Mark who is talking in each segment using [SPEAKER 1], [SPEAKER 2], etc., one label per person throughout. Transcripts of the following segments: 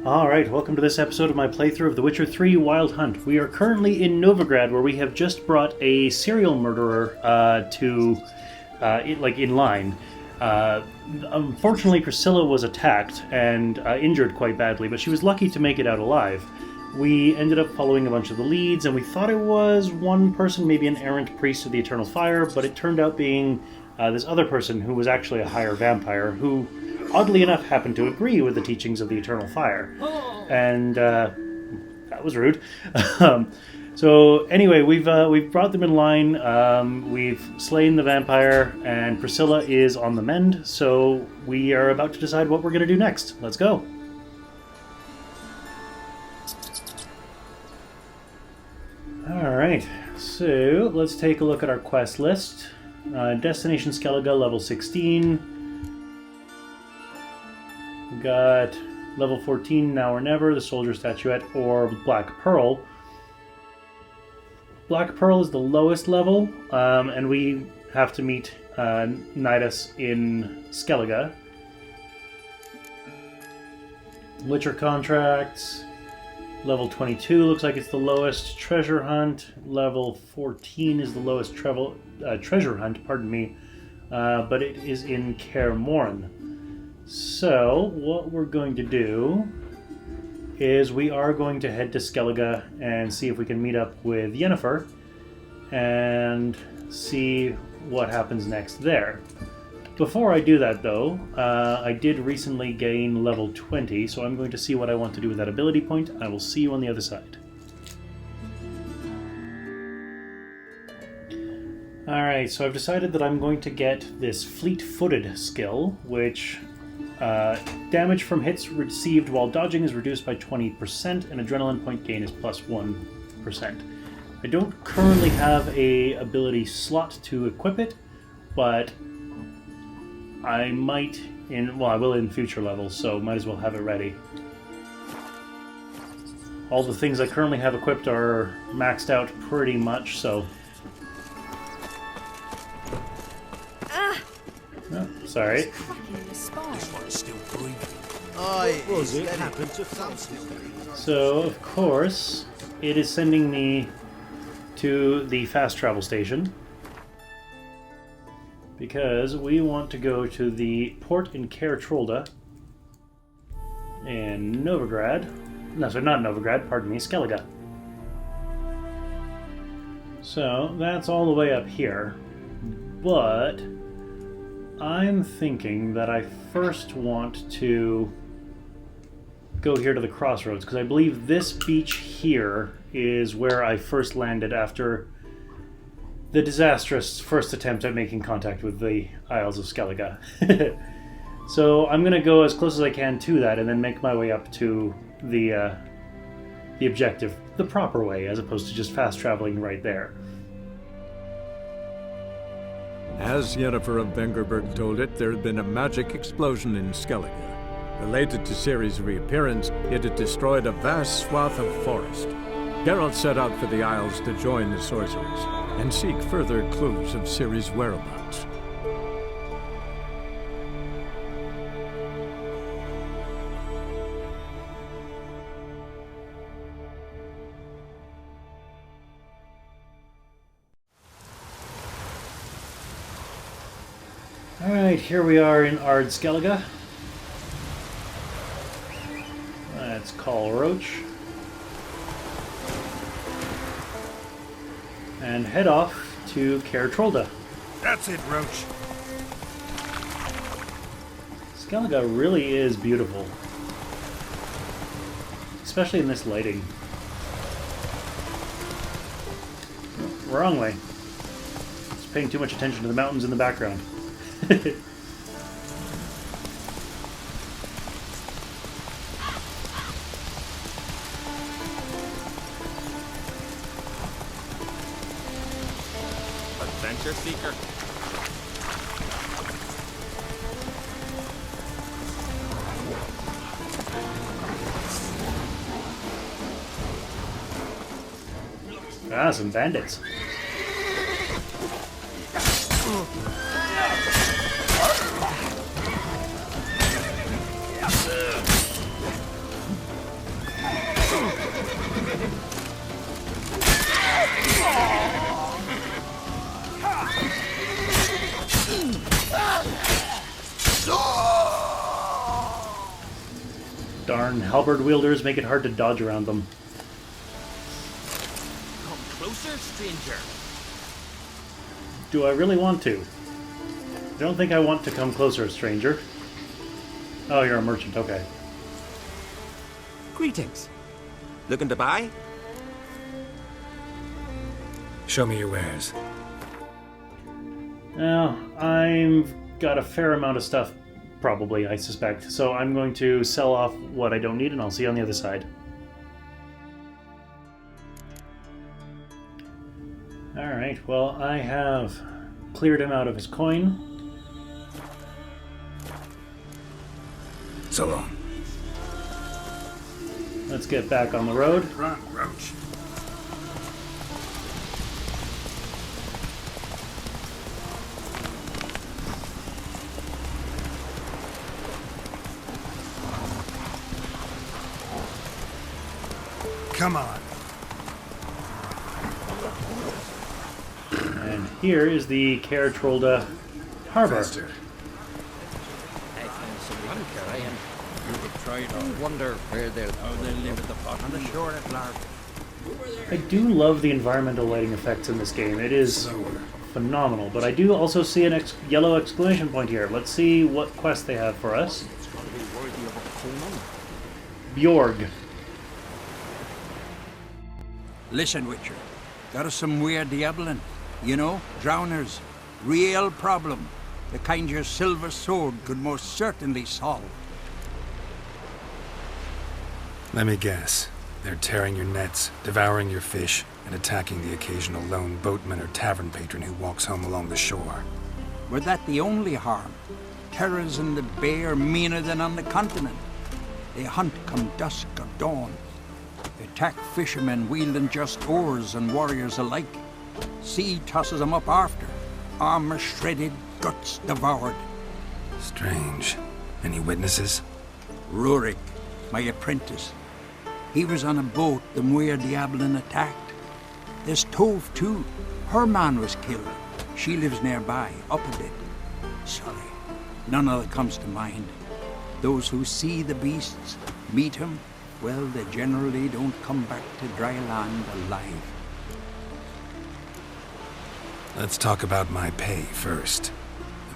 [SPEAKER 1] Alright, welcome to this episode of my playthrough of The Witcher 3 Wild Hunt. We are currently in Novigrad, where we have just brought a serial murderer in line. Unfortunately, Priscilla was attacked and injured quite badly, but she was lucky to make it out alive. We ended up following a bunch of the leads, and we thought it was one person, maybe an errant priest of the Eternal Fire, but it turned out being this other person who was actually a higher vampire, who, oddly enough, happened to agree with the teachings of the Eternal Fire. And that was rude. So anyway, we've brought them in line, we've slain the vampire, and Priscilla is on the mend, so we are about to decide what we're going to do next. Let's go. Alright, so let's take a look at our quest list. Destination Skellige, level 16. We got level 14, Now or Never, the Soldier Statuette, or Black Pearl. Black Pearl is the lowest level, and we have to meet Nidus in Skellige. Witcher contracts, level 22 looks like it's the lowest. Treasure Hunt, level 14 is the lowest treasure hunt, but it is in Kaer Trolde. So, what we're going to do is we are going to head to Skellige and see if we can meet up with Yennefer and see what happens next there. Before I do that, though, I did recently gain level 20, so I'm going to see what I want to do with that ability point. I will see you on the other side. Alright, so I've decided that I'm going to get this Fleet-Footed skill, which damage from hits received while dodging is reduced by 20%, and adrenaline point gain is plus 1%. I don't currently have a ability slot to equip it, but I might I will in future levels, so might as well have it ready. All the things I currently have equipped are maxed out pretty much, so... Oh, sorry.
[SPEAKER 2] This one's still breathing.
[SPEAKER 3] It happened to
[SPEAKER 1] So, of course, it is sending me to the fast travel station, because we want to go to the port in Kaer Trolde in Novigrad. No, sorry, not Novigrad, pardon me, Skellige. So, that's all the way up here. But I'm thinking that I first want to go here to the crossroads, because I believe this beach here is where I first landed after the disastrous first attempt at making contact with the Isles of Skellige. So I'm going to go as close as I can to that and then make my way up to the objective the proper way, as opposed to just fast traveling right there.
[SPEAKER 4] As Yennefer of Vengerberg told it, there had been a magic explosion in Skellige. Related to Ciri's reappearance, it had destroyed a vast swath of forest. Geralt set out for the Isles to join the sorcerers and seek further clues of Ciri's whereabouts.
[SPEAKER 1] Alright, here we are in Ard Skellige. Let's call Roach. And head off to Kaer Trolde.
[SPEAKER 2] That's it, Roach.
[SPEAKER 1] Skellige really is beautiful. Especially in this lighting. Wrong way. Just paying too much attention to the mountains in the background.
[SPEAKER 2] Adventure seeker.
[SPEAKER 1] Ah, some bandits. Darn halberd wielders make it hard to dodge around them.
[SPEAKER 2] Come closer, stranger.
[SPEAKER 1] Do I really want to? I don't think I want to come closer, stranger. Oh, you're a merchant, okay.
[SPEAKER 5] Greetings.
[SPEAKER 2] Looking to buy?
[SPEAKER 5] Show me your wares.
[SPEAKER 1] Now, I've got a fair amount of stuff, probably, I suspect. So I'm going to sell off what I don't need, and I'll see you on the other side. Alright, well, I have cleared him out of his coin.
[SPEAKER 5] So long.
[SPEAKER 1] Let's get back on the road.
[SPEAKER 2] Run, Roach. Come on.
[SPEAKER 1] And here is the Kaer Trolde Harbour.
[SPEAKER 3] Wonder where they'll live at the bottom of the shore at large.
[SPEAKER 1] I do love the environmental lighting effects in this game. It is phenomenal, but I do also see an yellow exclamation point here. Let's see what quest they have for us.
[SPEAKER 3] It's got to be worthy of a
[SPEAKER 1] Bjorg.
[SPEAKER 6] Listen, Witcher. Got us some weird diabling. You know, drowners. Real problem. The kind your silver sword could most certainly solve.
[SPEAKER 5] Let me guess. They're tearing your nets, devouring your fish, and attacking the occasional lone boatman or tavern patron who walks home along the shore.
[SPEAKER 6] Were that the only harm? Terrors in the bay are meaner than on the continent. They hunt come dusk or dawn. They attack fishermen wielding just oars and warriors alike. Sea tosses them up after. Armor shredded, guts devoured.
[SPEAKER 5] Strange. Any witnesses?
[SPEAKER 6] Rurik, my apprentice. He was on a boat the Muir Diablin attacked. There's Tove, too. Her man was killed. She lives nearby, up a bit. Sorry, none of it comes to mind. Those who see the beasts, meet him, well, they generally don't come back to dry land alive.
[SPEAKER 5] Let's talk about my pay first.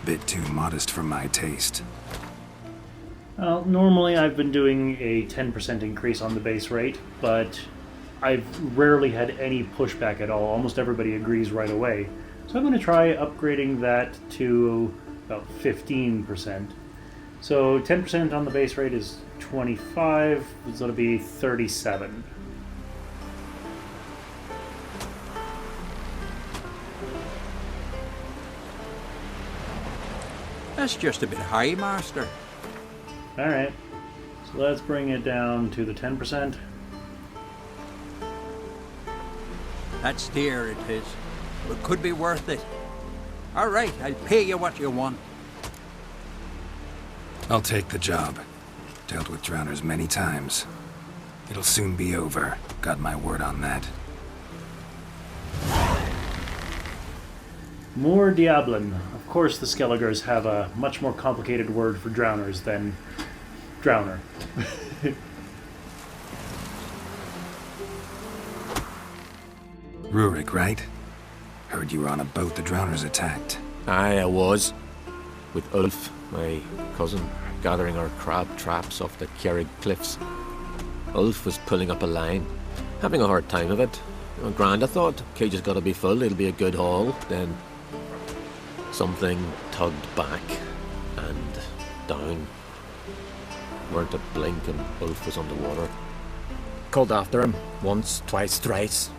[SPEAKER 5] A bit too modest for my taste.
[SPEAKER 1] Well, normally I've been doing a 10% increase on the base rate, but I've rarely had any pushback at all. Almost everybody agrees right away. So I'm going to try upgrading that to about 15%. So 10% on the base rate is 25, so it'll be 37.
[SPEAKER 6] That's just a bit high, Master.
[SPEAKER 1] Alright, so let's bring it down to the 10%.
[SPEAKER 6] That's dear, it is. But could be worth it. All right, I'll pay you what you want.
[SPEAKER 5] I'll take the job. Dealt with drowners many times. It'll soon be over. Got my word on that.
[SPEAKER 1] More Diablin. Of course the Skelligers have a much more complicated word for drowners than drowner.
[SPEAKER 5] Rurik, right? Heard you were on a boat the drowners attacked.
[SPEAKER 7] Aye, I was. With Ulf, my cousin, gathering our crab traps off the Kjerrig cliffs. Ulf was pulling up a line, having a hard time of it. Grand, I thought. Cage has got to be full, it'll be a good haul. Then something tugged back and down. Weren't a blink and Ulf was underwater. Called after him once, twice, thrice.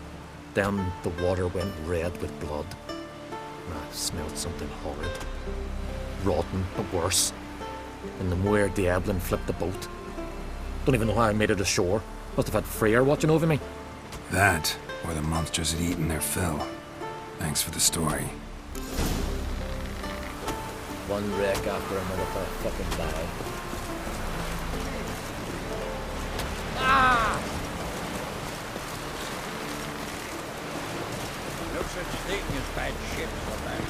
[SPEAKER 7] Then the water went red with blood. I smelled something horrid. Rotten, but worse. And the Muir Diablin flipped the boat. Don't even know how I made it ashore. Must have had Freyr watching over me.
[SPEAKER 5] That, or the monsters had eaten their fill. Thanks for the story.
[SPEAKER 7] One wreck after another for a fucking die.
[SPEAKER 6] No such thing as bad ships or bad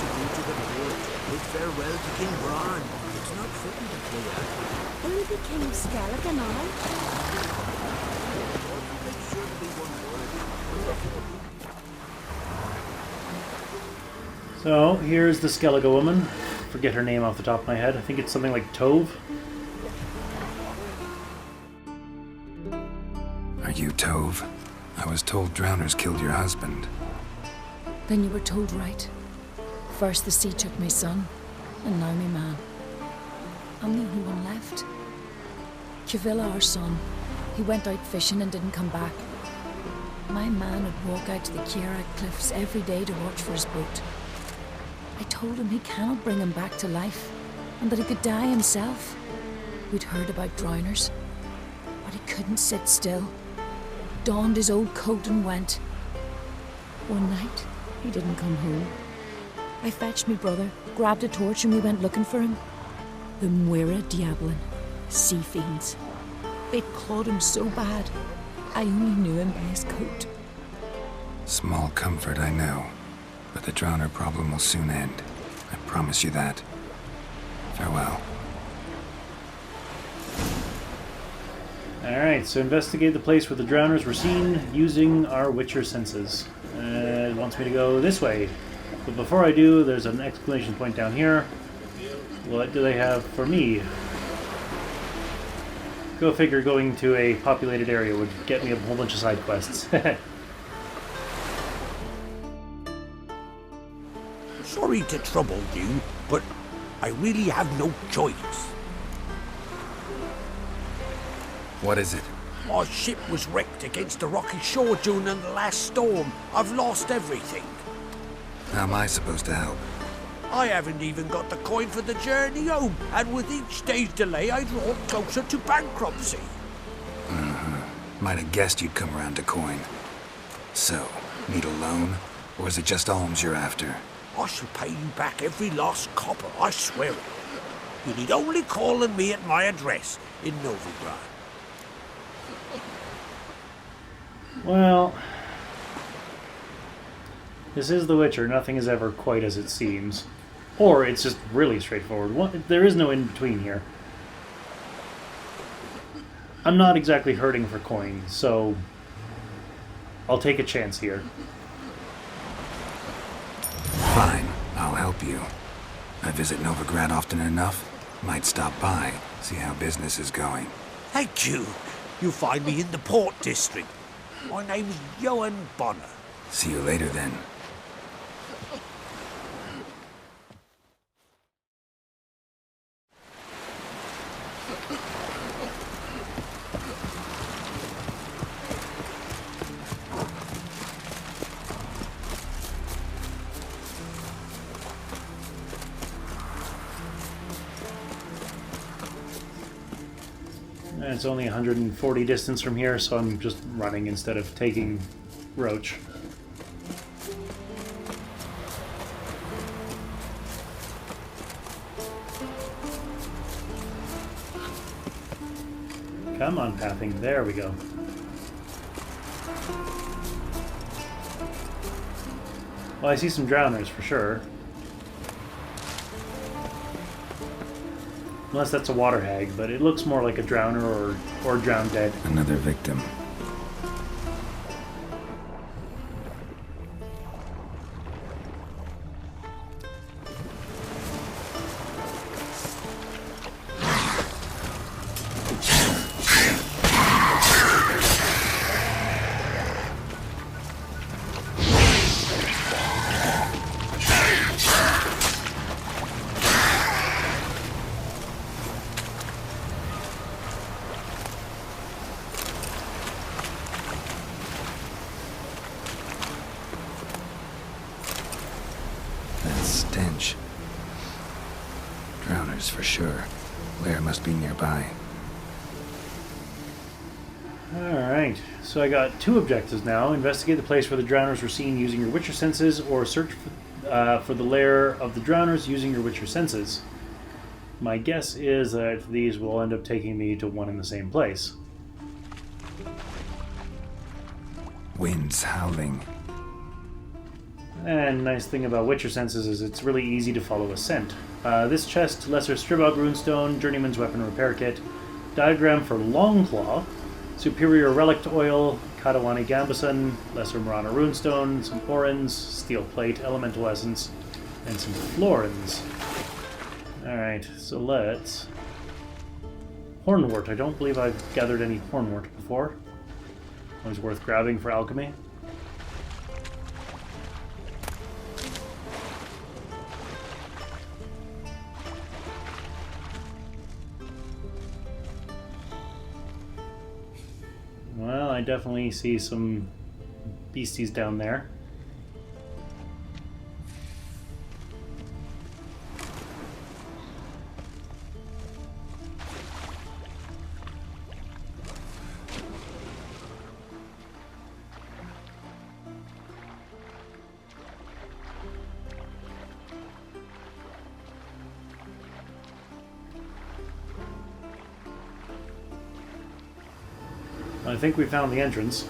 [SPEAKER 3] Due to the port, bid farewell to King Bran. It's not fitting to play that.
[SPEAKER 8] Who became Skellige now?
[SPEAKER 1] So, here's the Skellige woman. Forget her name off the top of my head. I think it's something like Tove.
[SPEAKER 5] Are you Tove? I was told drowners killed your husband.
[SPEAKER 8] Then you were told right. First the sea took my son, and now me man. I'm the only one left. Cavilla, our son, he went out fishing and didn't come back. My man would walk out to the Kaer cliffs every day to watch for his boat. I told him he cannot bring him back to life, and that he could die himself. We'd heard about drowners, but he couldn't sit still. Donned his old coat and went. One night, he didn't come home. I fetched me brother, grabbed a torch, and we went looking for him. The Muira Diablin, sea fiends. They'd clawed him so bad, I only knew him by his coat.
[SPEAKER 5] Small comfort, I know. But the drowner problem will soon end. I promise you that. Farewell.
[SPEAKER 1] Alright, so investigate the place where the drowners were seen using our Witcher senses. It wants me to go this way. But before I do, there's an exclamation point down here. What do they have for me? Go figure, going to a populated area would get me a whole bunch of side quests.
[SPEAKER 6] Sorry to trouble you, but I really have no choice.
[SPEAKER 5] What is it?
[SPEAKER 6] Our ship was wrecked against a rocky shore during the last storm. I've lost everything.
[SPEAKER 5] How am I supposed to help?
[SPEAKER 6] I haven't even got the coin for the journey home, and with each day's delay, I draw closer to bankruptcy.
[SPEAKER 5] Might have guessed you'd come around to coin. So, need a loan? Or is it just alms you're after?
[SPEAKER 6] I shall pay you back every last copper, I swear it. You need only call on me at my address in Novigrad.
[SPEAKER 1] Well, this is The Witcher. Nothing is ever quite as it seems. Or it's just really straightforward. There is no in-between here. I'm not exactly hurting for coin, so I'll take a chance here.
[SPEAKER 5] Fine, I'll help you. I visit Novigrad often enough. Might stop by, see how business is going.
[SPEAKER 6] Thank you. You'll find me in the Port District. My name's Johan Bonner.
[SPEAKER 5] See you later then.
[SPEAKER 1] It's only 140 distance from here, so I'm just running instead of taking Roach. Come on, pathing. There we go. Well, I see some drowners for sure. Unless that's a water hag, but it looks more like a drowner or drowned dead.
[SPEAKER 5] Another victim. Stench. Drowners for sure. Lair must be nearby.
[SPEAKER 1] Alright, so I got two objectives now. Investigate the place where the drowners were seen using your Witcher senses, or search for the lair of the drowners using your Witcher senses. My guess is that these will end up taking me to one and the same place.
[SPEAKER 5] Winds howling.
[SPEAKER 1] And nice thing about Witcher senses is it's really easy to follow a scent. This chest, Lesser Stribog Runestone, Journeyman's Weapon Repair Kit, Diagram for Longclaw, Superior Relic Oil, Kadawani Gambeson, Lesser Marana Runestone, some Orans, Steel Plate, Elemental Essence, and some Florins. Alright, so let's... Hornwort. I don't believe I've gathered any Hornwort before. Always worth grabbing for alchemy. Well, I definitely see some beasties down there. I think we found the entrance.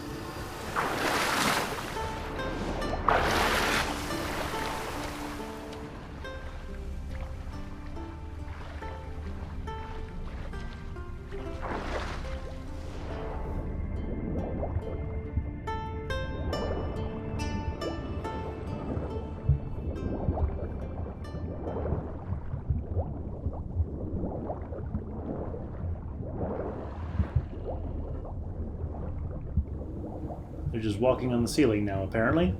[SPEAKER 1] They're just walking on the ceiling now, apparently.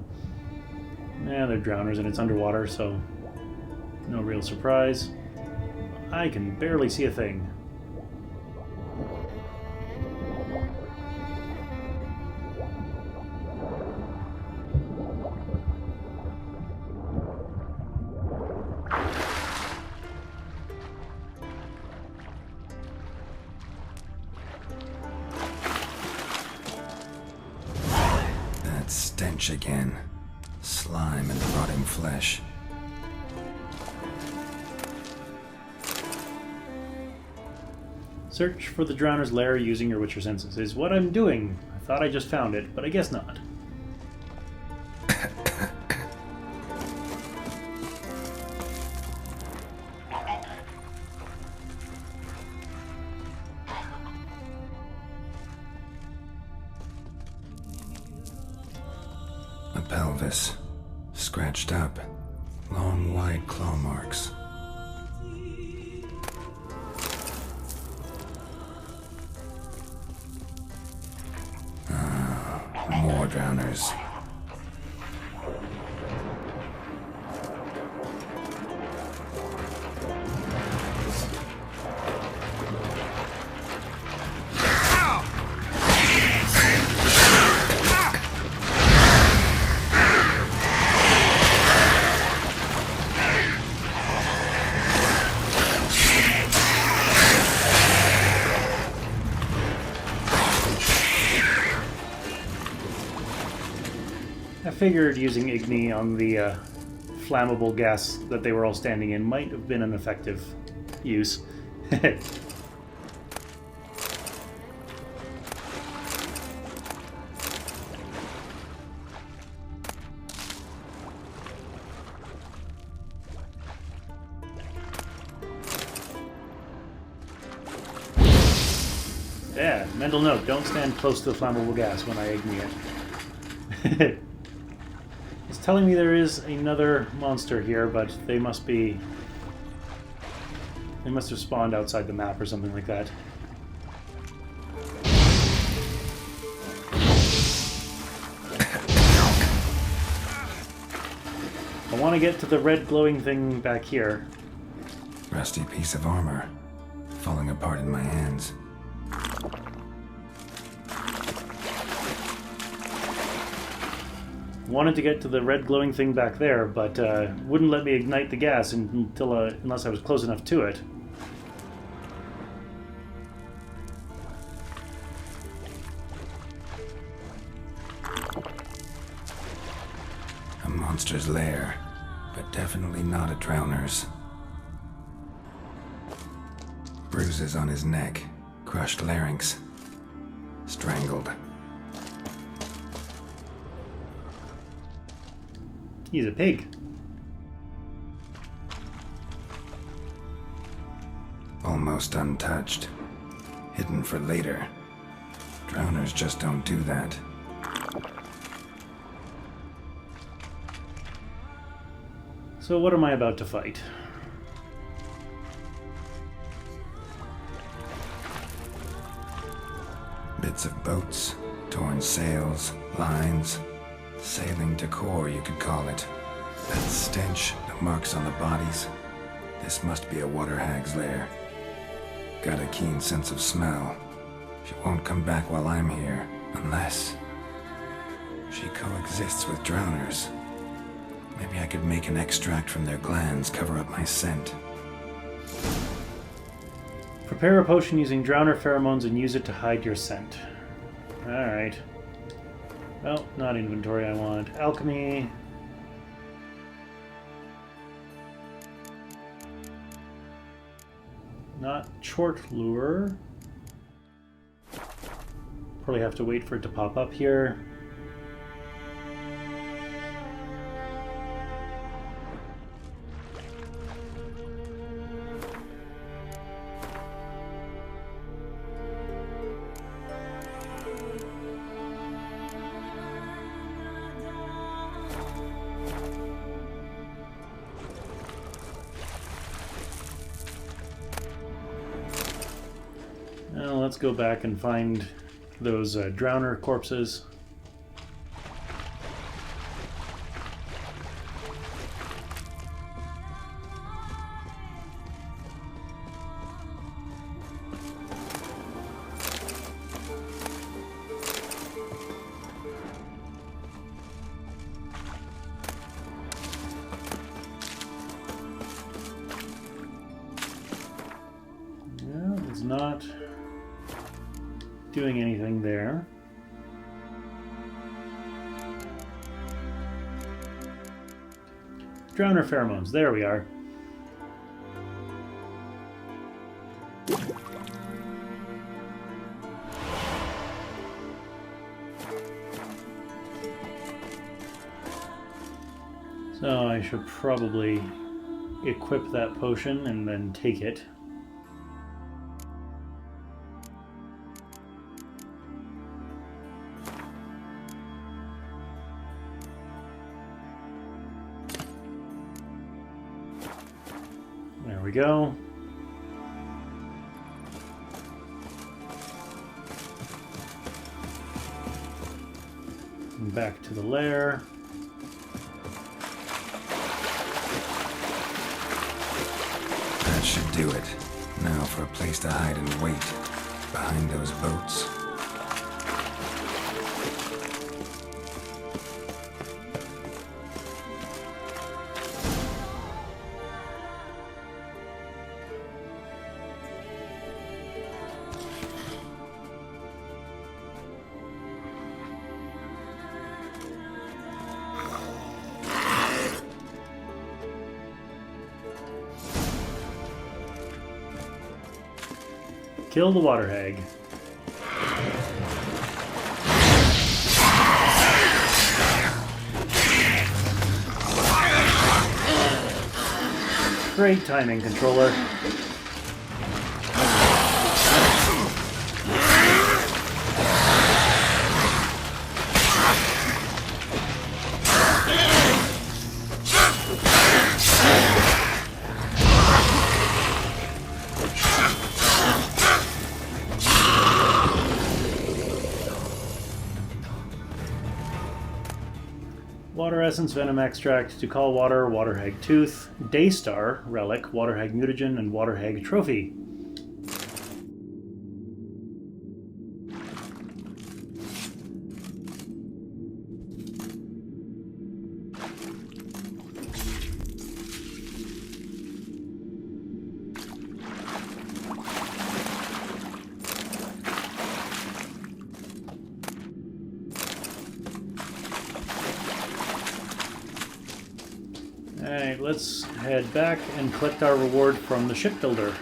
[SPEAKER 1] Yeah, they're drowners and it's underwater, so no real surprise. I can barely see a thing.
[SPEAKER 5] Stench again. Slime and rotting flesh.
[SPEAKER 1] Search for the drowner's lair using your Witcher senses is what I'm doing. I thought I just found it, but I guess not.
[SPEAKER 5] Pelvis. Scratched up. Long, wide claw marks. More drowners.
[SPEAKER 1] I figured using Igni on the flammable gas that they were all standing in might have been an effective use. Yeah, mental note, don't stand close to the flammable gas when I Igni it. It's telling me there is another monster here, but they must have spawned outside the map or something like that. I want to get to the red glowing thing back here.
[SPEAKER 5] Rusty piece of armor. Falling apart in my hands.
[SPEAKER 1] Wanted to get to the red glowing thing back there, but wouldn't let me ignite the gas unless I was close enough to it.
[SPEAKER 5] A monster's lair, but definitely not a drowner's. Bruises on his neck, crushed larynx, strangled.
[SPEAKER 1] He's a pig.
[SPEAKER 5] Almost untouched. Hidden for later. Drowners just don't do that.
[SPEAKER 1] So what am I about to fight?
[SPEAKER 5] Bits of boats, torn sails, lines. Sailing decor, you could call it. That stench, the marks on the bodies. This must be a water hag's lair. Got a keen sense of smell. She won't come back while I'm here, unless she coexists with drowners. Maybe I could make an extract from their glands cover up my scent.
[SPEAKER 1] Prepare a potion using drowner pheromones and use it to hide your scent. Alright. Well, not inventory I want. Alchemy. Not short lure. Probably have to wait for it to pop up here. Now let's go back and find those drowner corpses. No, it's not doing anything there. Drowner pheromones, there we are. So I should probably equip that potion and then take it. There we go. And back to the lair.
[SPEAKER 5] That should do it. Now for a place to hide and wait. Behind those boats.
[SPEAKER 1] Kill the water hag. Great timing, controller. Water Essence, Venom Extract, to call water, Water Hag Tooth, Daystar, Relic, Water Hag Mutagen, and Water Hag Trophy. Alright, let's head back and collect our reward from the shipbuilder.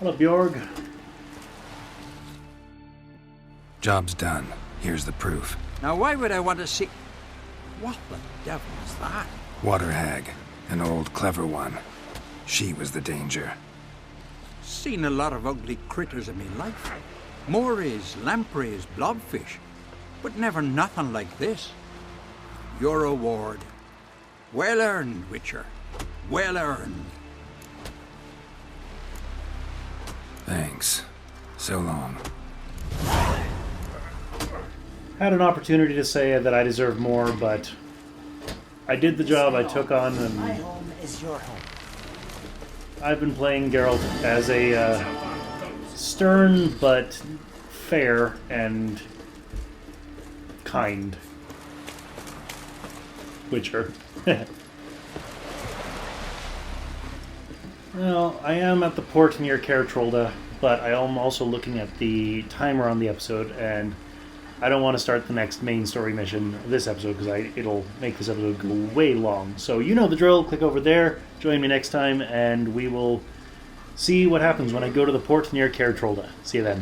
[SPEAKER 1] Hello, Bjorg.
[SPEAKER 5] Job's done. Here's the proof.
[SPEAKER 6] Now, why would I want to see... What the devil is that?
[SPEAKER 5] Water hag. An old, clever one. She was the danger.
[SPEAKER 6] Seen a lot of ugly critters in me life. Morays, lampreys, blobfish. But never nothing like this. Your reward. Well earned, Witcher. Well earned.
[SPEAKER 5] Thanks. So long.
[SPEAKER 1] Had an opportunity to say that I deserve more, but I did the job I took on, and
[SPEAKER 9] My home is your home.
[SPEAKER 1] I've been playing Geralt as a stern but fair and kind Witcher. Well, I am at the port near Kaer Trolde, but I am also looking at the timer on the episode, and I don't want to start the next main story mission this episode because it'll make this episode go way long. So you know the drill. Click over there. Join me next time, and we will see what happens when I go to the port near Kaer Trolde. See you then.